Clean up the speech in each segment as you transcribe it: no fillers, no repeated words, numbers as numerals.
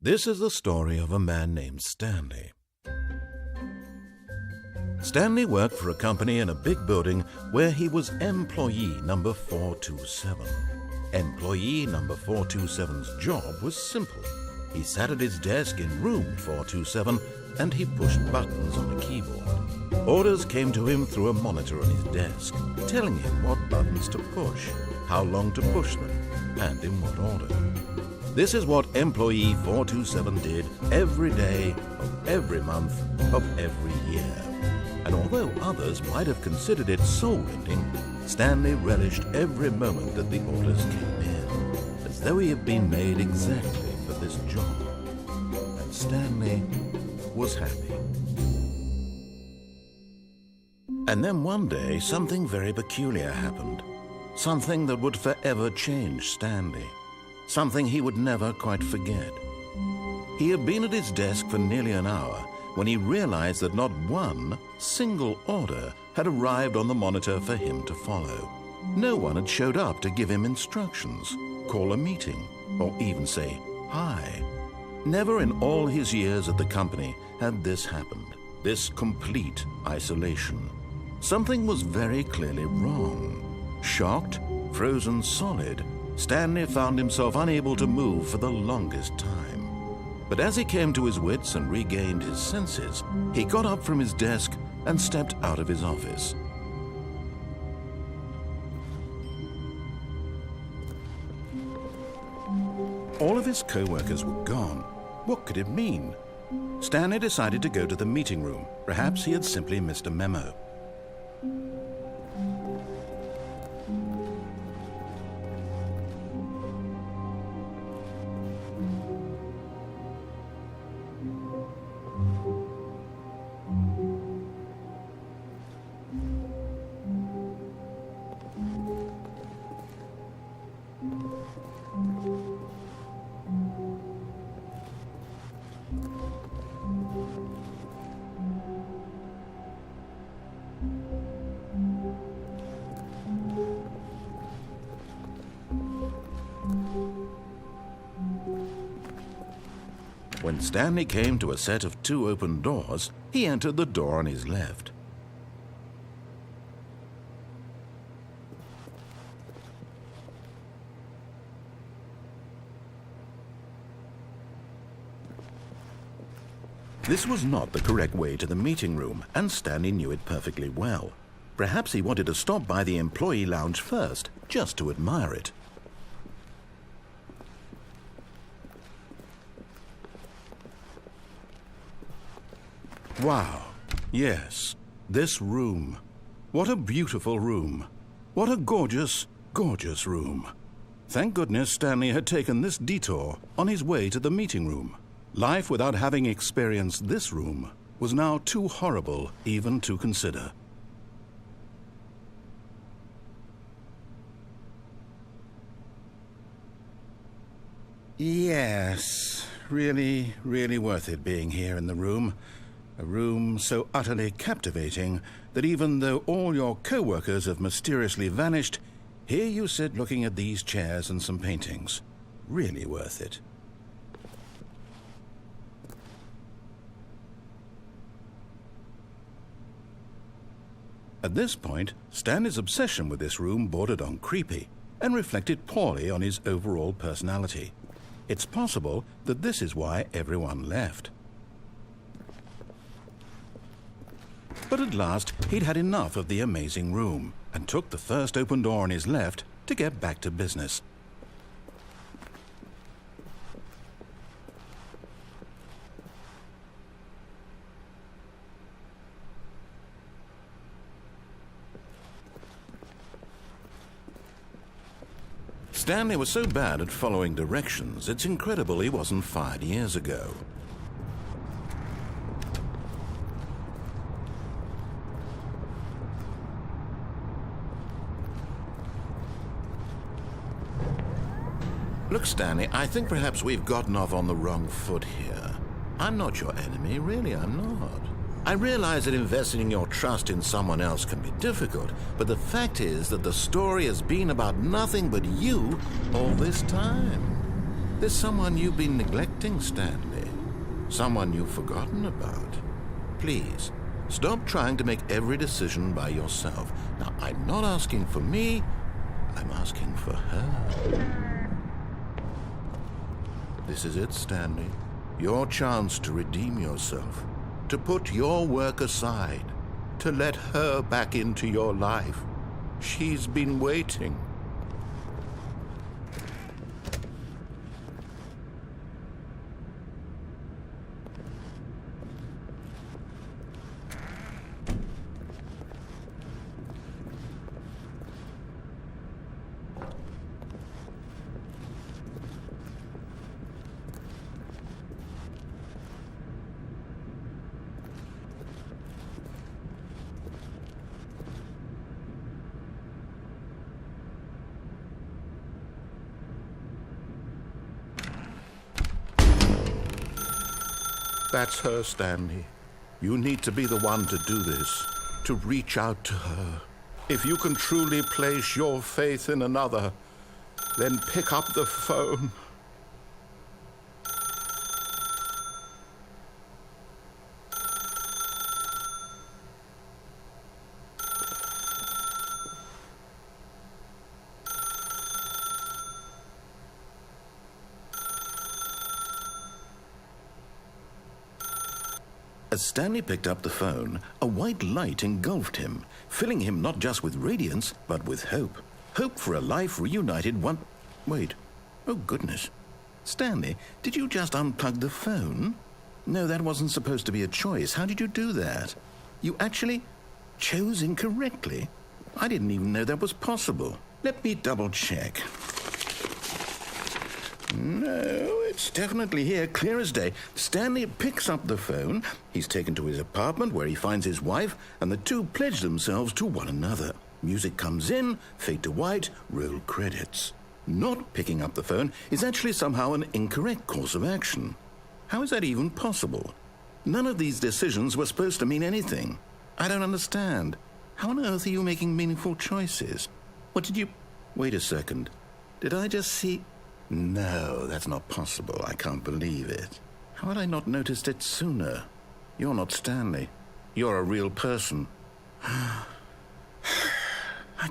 This is the story of a man named Stanley. Stanley worked for a company in a big building where he was employee number 427. Employee number 427's job was simple. He sat at his desk in room 427 and he pushed buttons on a keyboard. Orders came to him through a monitor on his desk, telling him what buttons to push, how long to push them, and in what order. This is what employee 427 did every day of every month of every year. And although others might have considered it soul-rending, Stanley relished every moment that the orders came in, as though he had been made exactly for this job. And Stanley was happy. And then one day, something very peculiar happened. Something that would forever change Stanley. Something he would never quite forget. He had been at his desk for nearly an hour when he realized that not one single order had arrived on the monitor for him to follow. No one had showed up to give him instructions, call a meeting, or even say hi. Never in all his years at the company had this happened, this complete isolation. Something was very clearly wrong. Shocked, frozen solid, Stanley found himself unable to move for the longest time. But as he came to his wits and regained his senses, he got up from his desk and stepped out of his office. All of his co-workers were gone. What could it mean? Stanley decided to go to the meeting room. Perhaps he had simply missed a memo. When Stanley came to a set of 2 open doors, he entered the door on his left. This was not the correct way to the meeting room, and Stanley knew it perfectly well. Perhaps he wanted to stop by the employee lounge first, just to admire it. Wow, yes, this room. What a beautiful room. What a gorgeous, gorgeous room. Thank goodness Stanley had taken this detour on his way to the meeting room. Life without having experienced this room was now too horrible even to consider. Yes, really, really worth it being here in the room. A room so utterly captivating that even though all your co-workers have mysteriously vanished, here you sit looking at these chairs and some paintings. Really worth it. At this point, Stanley's obsession with this room bordered on creepy and reflected poorly on his overall personality. It's possible that this is why everyone left. But at last, he'd had enough of the amazing room and took the first open door on his left to get back to business. Stanley was so bad at following directions, it's incredible he wasn't fired years ago. Look, Stanley, I think perhaps we've gotten off on the wrong foot here. I'm not your enemy, really, I'm not. I realize that investing your trust in someone else can be difficult, but the fact is that the story has been about nothing but you all this time. There's someone you've been neglecting, Stanley. Someone you've forgotten about. Please, stop trying to make every decision by yourself. Now, I'm not asking for me, I'm asking for her. This is it, Stanley. Your chance to redeem yourself. To put your work aside, to let her back into your life. She's been waiting. That's her, Stanley. You need to be the one to do this, to reach out to her. If you can truly place your faith in another, then pick up the phone. As Stanley picked up the phone, a white light engulfed him, filling him not just with radiance, but with hope. Hope for a life reunited one... Wait. Oh, goodness. Stanley, did you just unplug the phone? No, that wasn't supposed to be a choice. How did you do that? You actually chose incorrectly? I didn't even know that was possible. Let me double-check. No, it's definitely here, clear as day. Stanley picks up the phone. He's taken to his apartment where he finds his wife, and the two pledge themselves to one another. Music comes in, fade to white, roll credits. Not picking up the phone is actually somehow an incorrect course of action. How is that even possible? None of these decisions were supposed to mean anything. I don't understand. How on earth are you making meaningful choices? What did you... Wait a second. Did I just see... No, that's not possible. I can't believe it. How had I not noticed it sooner? You're not Stanley. You're a real person. I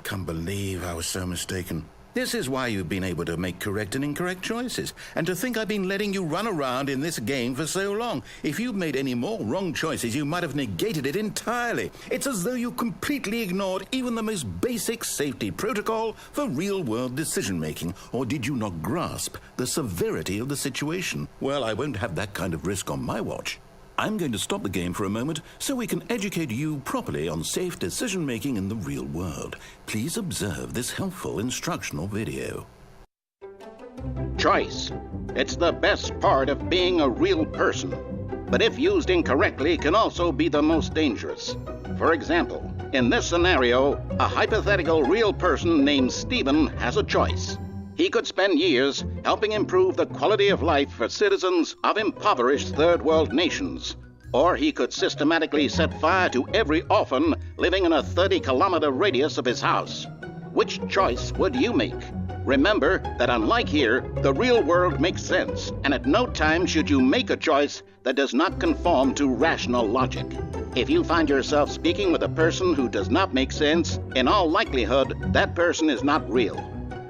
can't believe I was so mistaken. This is why you've been able to make correct and incorrect choices. And to think I've been letting you run around in this game for so long. If you'd made any more wrong choices, you might have negated it entirely. It's as though you completely ignored even the most basic safety protocol for real-world decision-making. Or did you not grasp the severity of the situation? Well, I won't have that kind of risk on my watch. I'm going to stop the game for a moment so we can educate you properly on safe decision-making in the real world. Please observe this helpful instructional video. Choice. It's the best part of being a real person. But if used incorrectly, can also be the most dangerous. For example, in this scenario, a hypothetical real person named Stephen has a choice. He could spend years helping improve the quality of life for citizens of impoverished third world nations. Or he could systematically set fire to every orphan living in a 30-kilometer radius of his house. Which choice would you make? Remember that unlike here, the real world makes sense, and at no time should you make a choice that does not conform to rational logic. If you find yourself speaking with a person who does not make sense, in all likelihood, that person is not real.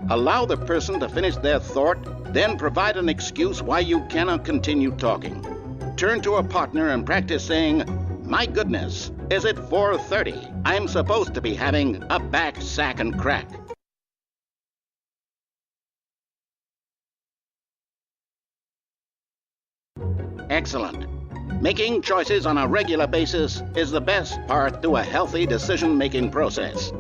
Allow the person to finish their thought, then provide an excuse why you cannot continue talking. Turn to a partner and practice saying, "My goodness, is it 4:30? I'm supposed to be having a back, sack, and crack." Excellent. Making choices on a regular basis is the best part to a healthy decision-making process.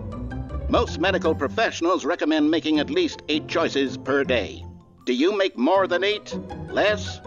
Most medical professionals recommend making at least 8 choices per day. Do you make more than 8? Less?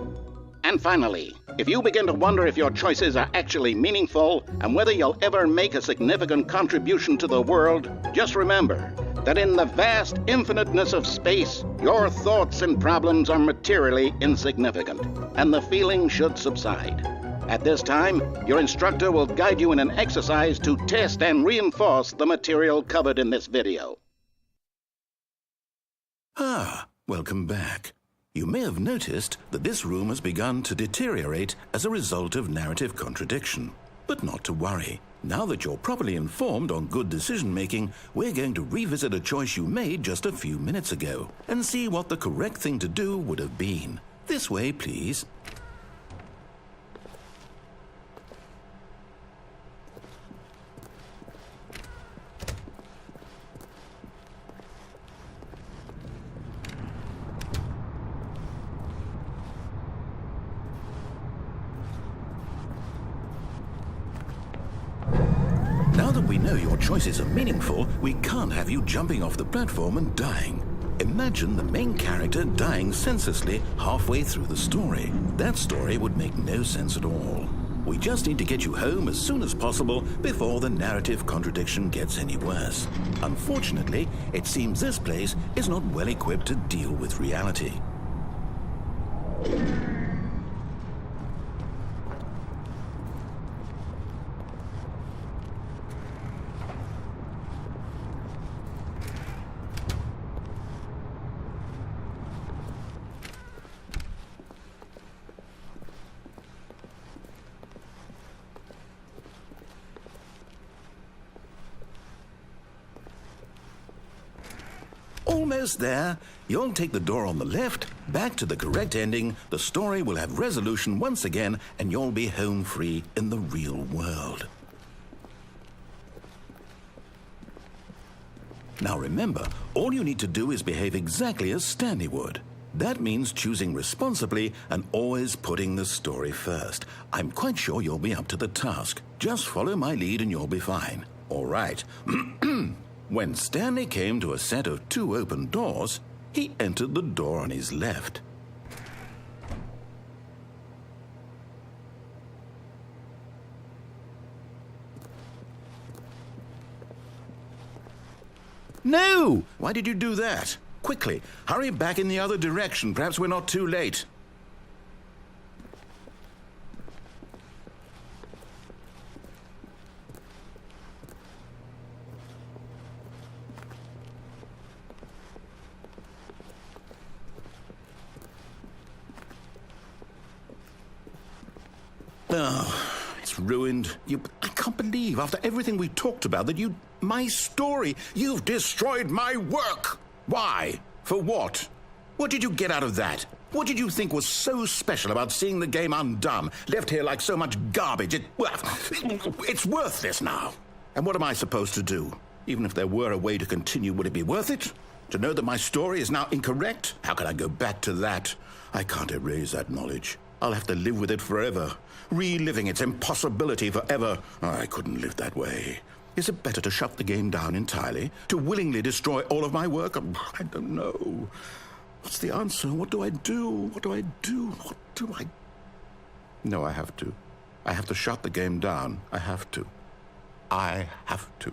And finally, if you begin to wonder if your choices are actually meaningful and whether you'll ever make a significant contribution to the world, just remember that in the vast infiniteness of space, your thoughts and problems are materially insignificant, and the feeling should subside. At this time, your instructor will guide you in an exercise to test and reinforce the material covered in this video. Welcome back. You may have noticed that this room has begun to deteriorate as a result of narrative contradiction. But not to worry. Now that you're properly informed on good decision-making, we're going to revisit a choice you made just a few minutes ago and see what the correct thing to do would have been. This way, please. Now that we know your choices are meaningful, we can't have you jumping off the platform and dying. Imagine the main character dying senselessly halfway through the story. That story would make no sense at all. We just need to get you home as soon as possible before the narrative contradiction gets any worse. Unfortunately, it seems this place is not well equipped to deal with reality. Almost there. You'll take the door on the left, back to the correct ending, the story will have resolution once again, and you'll be home free in the real world. Now remember, all you need to do is behave exactly as Stanley would. That means choosing responsibly and always putting the story first. I'm quite sure you'll be up to the task. Just follow my lead and you'll be fine. All right. When Stanley came to a set of 2 open doors, he entered the door on his left. No! Why did you do that? Quickly, hurry back in the other direction. Perhaps we're not too late. Oh, it's ruined. I can't believe, after everything we talked about, that my story, you've destroyed my work. Why? For what? What did you get out of that? What did you think was so special about seeing the game undone, left here like so much garbage? It's worthless now. And what am I supposed to do? Even if there were a way to continue, would it be worth it? To know that my story is now incorrect? How can I go back to that? I can't erase that knowledge. I'll have to live with it forever, reliving its impossibility forever. I couldn't live that way. Is it better to shut the game down entirely? To willingly destroy all of my work? I don't know. What's the answer? What do I do? What do I do? What do I... No, I have to. I have to shut the game down. I have to. I have to.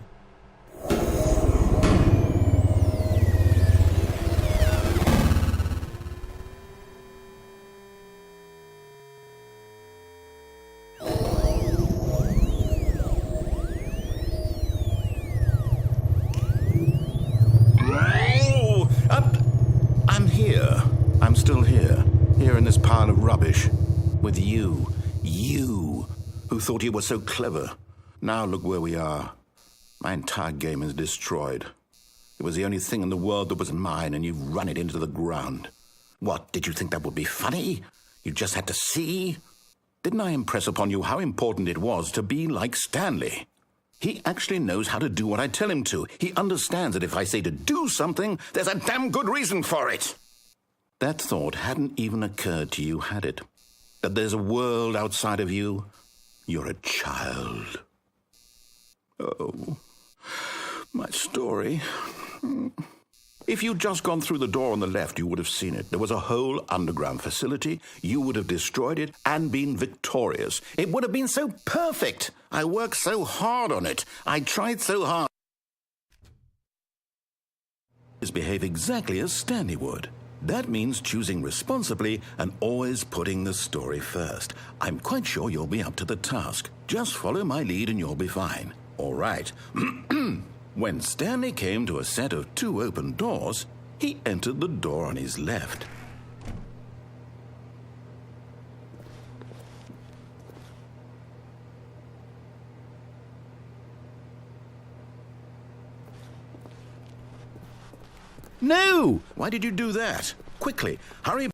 I'm still here in this pile of rubbish, with you who thought you were so clever. Now look where we are. My entire game is destroyed. It was the only thing in the world that was mine, and you've run it into the ground. What, did you think that would be funny? You just had to see? Didn't I impress upon you how important it was to be like Stanley? He actually knows how to do what I tell him to. He understands that if I say to do something, there's a damn good reason for it. That thought hadn't even occurred to you, had it? That there's a world outside of you? You're a child. Oh, my story. If you'd just gone through the door on the left, you would have seen it. There was a whole underground facility. You would have destroyed it and been victorious. It would have been so perfect. I worked so hard on it. I tried so hard. Behave exactly as Stanley would. That means choosing responsibly and always putting the story first. I'm quite sure you'll be up to the task. Just follow my lead and you'll be fine. All right. When Stanley came to a set of 2 open doors, he entered the door on his left. No! Why did you do that? Quickly, hurry